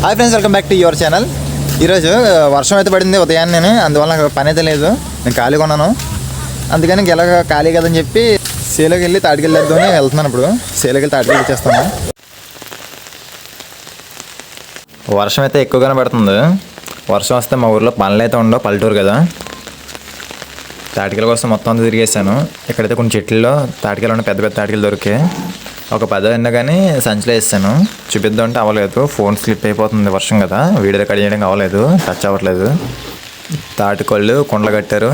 Hi friends, welcome back to your channel. ఈరోజు వర్షం అయితే పడింది ఉదయాన్నే, అందువల్ల నాకు పని అయితే లేదు. నేను ఖాళీగా ఉన్నాను, అందుకని ఎలాగ ఖాళీ కదని చెప్పి సేలోకి వెళ్ళి తాటికెళ్ళేద్దామని వెళ్తున్నాను. ఇప్పుడు సేలోకి వెళ్ళి తాటికెళ్ళి వచ్చేస్తాను. వర్షం అయితే ఎక్కువగానే పడుతుంది. వర్షం వస్తే మా ఊర్లో పనులు అయితే ఉండవు, పల్లెటూరు కదా. తాటికెళ్ళ కోసం మొత్తం అంతా తిరిగేసాను. ఇక్కడైతే కొన్ని చెట్లలో తాటికెళ్ళ ఉన్న పెద్ద పెద్ద తాటికెళ్ళి దొరికాయి. ఒక 10 అయినా కానీ సంచిలో వేస్తాను. చూపిద్దాం అంటే అవ్వలేదు, ఫోన్ స్లిప్ అయిపోతుంది వర్షం కదా, వీడియో రికార్డ్ చేయడానికి అవ్వలేదు, టచ్ అవ్వట్లేదు. తాటికళ్ళు కుండలు కట్టారు.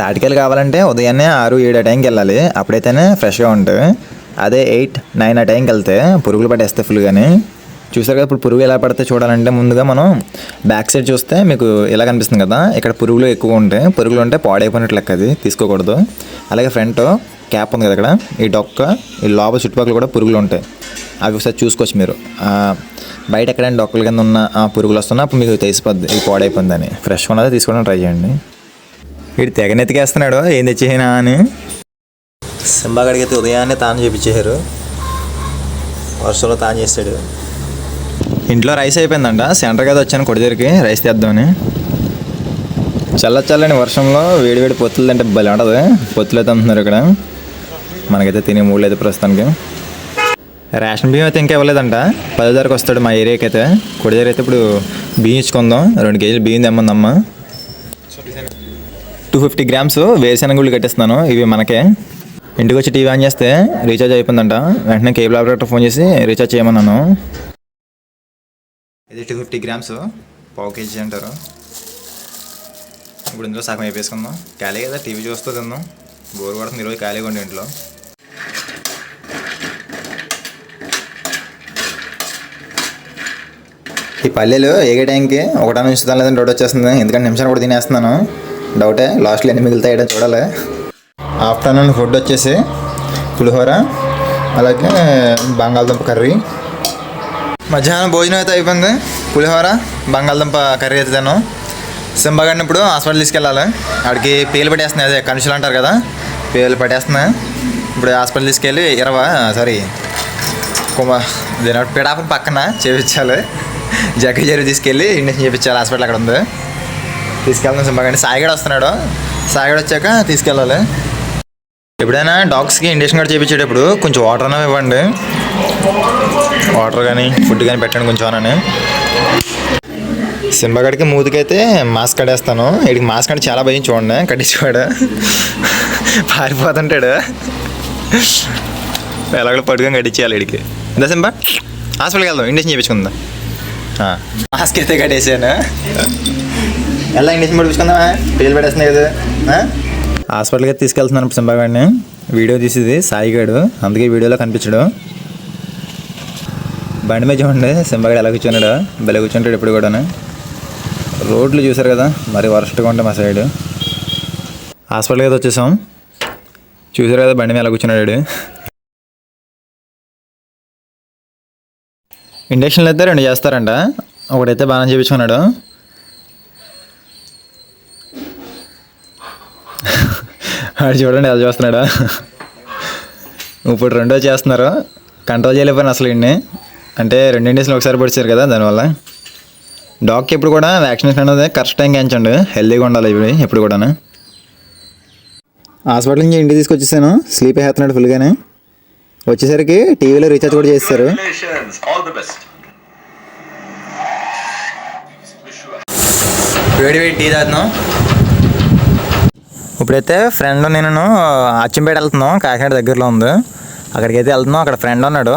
తాటికాయలు కావాలంటే ఉదయాన్నే 6-7 ఆ టైంకి వెళ్ళాలి, అప్పుడైతేనే ఫ్రెష్గా ఉంటుంది. అదే 8-9 ఆ టైంకి వెళ్తే పురుగులు పట్టేస్తాయి ఫుల్గాని. చూసారు కదా, ఇప్పుడు పురుగు ఎలా పడితే చూడాలంటే ముందుగా మనం బ్యాక్ సైడ్ చూస్తే మీకు ఇలా కనిపిస్తుంది కదా, ఇక్కడ పురుగులు ఎక్కువ ఉంటాయి. పురుగులు ఉంటే పాడైపోయినట్లు లెక్క, అది తీసుకోకూడదు. అలాగే ఫ్రంట్ క్యాప్ ఉంది కదా, ఇక్కడ ఈ డొక్క ఈ లోపల చుట్టుపక్కల కూడా పురుగులు ఉంటాయి. అవి ఒకసారి చూసుకోవచ్చు మీరు. బయట ఎక్కడైనా డొక్కల కింద ఉన్న పురుగులు వస్తున్నా అప్పుడు మీకు తెలిసిపోద్ది ఇది పాడైపోయిందని. ఫ్రెష్గా ఉన్నది తీసుకోవడం ట్రై చేయండి. వీడు తెగనెత్తికేస్తున్నాడు ఏం తెచ్చేనా అని. సింబాగడికి అయితే ఉదయాన్నే తాను చేపించేశారు, వర్షంలో తాను చేస్తాడు. ఇంట్లో రైస్ అయిపోయిందంట, సెంటర్ కదా వచ్చాను కొడి దగ్గరికి రైస్ తెద్దామని. చల్లని వర్షంలో వేడివేడి పొత్తులు అంటే భలే ఉంటుంది. పొత్తులు అయితే అమ్ముతున్నారు ఇక్కడ. మనకైతే తినే మూడు లేదు ప్రస్తుతానికి. రేషన్ బియ్యం అయితే ఇంకా ఇవ్వలేదంట, 10 ధరకు వస్తాడు మా ఏరియాకి అయితే. కొడి దగ్గర అయితే ఇప్పుడు బియ్యం ఇచ్చుకుందాం. 2 కేజీలు బియ్యం తెమ్మందమ్మ. 250 గ్రామ్స్ వేరుశెనగ గుళ్ళు కట్టేస్తున్నాను, ఇవి మనకే. ఇంటికి వచ్చి టీవీ ఆన్ చేస్తే రీఛార్జ్ అయిపోయిందంట. వెంటనే కేబుల్ ఆపరేటర్ ఫోన్ చేసి రీఛార్జ్ చేయమన్నాను. ఇది 250 గ్రామ్స్, పావు కేజీ అంటారు. ఇప్పుడు ఇందులో సగం వేపేసుకుందాం. ఖాళీ కదా, టీవీ చూస్తూ తిందాం. బోర్ పడుతుంది ఈరోజు, ఖాళీగా ఉండి ఇంట్లో. ఈ పల్లెలు ఏగే టైంకి 1 నుంచి లేదని డౌట్ వచ్చేస్తుంది. ఎందుకంటే నిమిషాన్ని కూడా తినేస్తున్నాను, డౌటే. లాస్ట్లో ఎన్ని మిగులుతాయో చూడాలి. ఆఫ్టర్నూన్ ఫుడ్ వచ్చేసి పులిహోర, అలాగే బంగాళదుంప కర్రీ. మధ్యాహ్నం భోజనం అయితే అయిపోయింది. పులిహోర బంగాళదుంప కర్రీ అయితే తిన్నాను. సింబాగాడిని ఇప్పుడు హాస్పిటల్ తీసుకెళ్ళాలి. ఆడికి పేలు పట్టేస్తున్నాయి, అదే కనుషులు అంటారు కదా, పేలు పట్టేస్తున్నాయి. ఇప్పుడు హాస్పిటల్ తీసుకెళ్ళి పిడాపని పక్కన చేయించాలి. జగ్గి తీసుకెళ్ళి ఇంజక్షన్ చేయించాలి. హాస్పిటల్ అక్కడ ఉంది, తీసుకెళ్తాం. సింబాగాడిని సాయిగడ వస్తున్నాడు, సాయిగడ వచ్చాక తీసుకెళ్ళాలి. ఎప్పుడైనా డాగ్స్కి ఇంజక్షన్ కూడా చేయించేటప్పుడు కొంచెం వాటర్ అనేవి ఇవ్వండి. వాటర్ కానీ ఫుడ్ కానీ పెట్టండి కొంచెం అని. సింబాగడికి మూతికైతే మాస్క్ కట్టేస్తాను. వీడికి మాస్క్ అంటే చాలా భయం, చూడండి కట్టించుకోడు, పారిపోతుంటాడు. ఎలాగో పట్టుకొని కట్టించేయాలి వీడికి. ఇందా సింబా, హాస్పిటల్కి వెళ్దాం, ఇంజక్షన్ చేయించుకుందా. మాస్క్ అయితే కట్టేసాను. ఎలా ఇంజక్షన్ పట్టించుకుందా, పేలు పెట్టేస్తున్నాయి కదా. హాస్పిటల్కి అయితే తీసుకెళ్తున్నాను సింబాగాడిని. వీడియో తీసేది సాయిగాడు, అందుకే వీడియోలో కనిపించడు. బండి మీద చూడండి సింబాగాడు ఎలా కూర్చున్నాడు, బెల్ల కూర్చుంటాడు ఎప్పుడు కూడా. రోడ్లు చూసారు కదా, మరి వరస్ట్గా ఉంటాయి మా సైడ్. హాస్పిటల్కి అయితే వచ్చేసాం, చూసారు కదా బండి మీద ఎలా కూర్చున్నాడు. ఇంజక్షన్లు అయితే 2 చేస్తారంట, ఒకటైతే బాగా చేయించుకున్నాడు. వాడు చూడండి ఎలా చూస్తున్నాడు. ఇప్పుడు 2వ చేస్తున్నారు, కంట్రోల్ చేయలేకపోయినా అసలు ఇన్ని. అంటే 2 ఇంజక్షన్లు ఒకసారి పడిచారు కదా, దానివల్ల. డాగ్కి ఎప్పుడు కూడా వ్యాక్సినేషన్ అనేది కరెక్ట్ టైంకి వేయించండి, హెల్తీగా ఉండాలి ఇవి ఎప్పుడు కూడా. హాస్పిటల్ నుంచి ఇంటికి తీసుకొచ్చేసాను, స్లీప్ అయిపోతున్నాడు ఫుల్గానే. వచ్చేసరికి టీవీలో రీఛార్జ్ కూడా చేస్తారు. వేడి టీ తాగుతున్నాం. ఇప్పుడైతే ఫ్రెండ్ నేను అచ్చంపేట వెళ్తున్నాం, కాకినాడ దగ్గరలో ఉంది. అక్కడికి అయితే వెళ్తున్నాం. అక్కడ ఫ్రెండ్ ఉన్నాడు,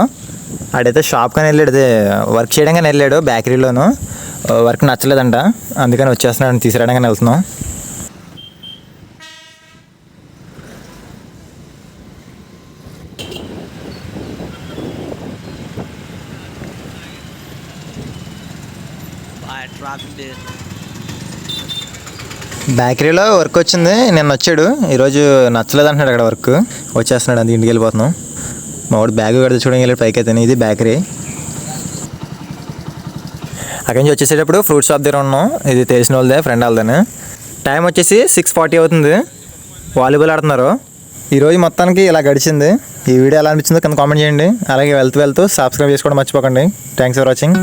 ఆడైతే షాప్ కానీ వెళ్ళాడు, వర్క్ చేయడానికి వెళ్ళాడు బేకరీలోను. వర్క్ నచ్చలేదంట, అందుకని వచ్చేస్తున్నాడు, తీసుకురావడానికి వెళ్తున్నాం. బేకరీలో వర్క్ వచ్చింది, నిన్న వచ్చాడు. ఈరోజు నచ్చలేదు అంటున్నాడు అక్కడ వర్క్, వచ్చేస్తున్నాడు. అందుకు ఇంటికి వెళ్ళిపోతున్నాం. మా వాడు బ్యాగ్ కడితే చూడడానికి వెళ్ళాడు పైకి అయితే. ఇది బేకరీ. అక్కడి నుంచి వచ్చేసేటప్పుడు ఫ్రూట్ షాప్ దగ్గర ఉన్నాం. ఇది తెలిసిన వాళ్ళదే, ఫ్రెండ్ వాళ్ళదని. టైం వచ్చేసి 6:40 అవుతుంది. వాలీబాల్ ఆడుతున్నారు. ఈరోజు మొత్తానికి ఇలా గడిచింది. ఈ వీడియో ఎలా అనిపించిందో కింద కామెంట్ చేయండి. అలాగే వెళ్తూ సబ్స్క్రైబ్ చేసుకోవడం మర్చిపోకండి. Thanks for watching.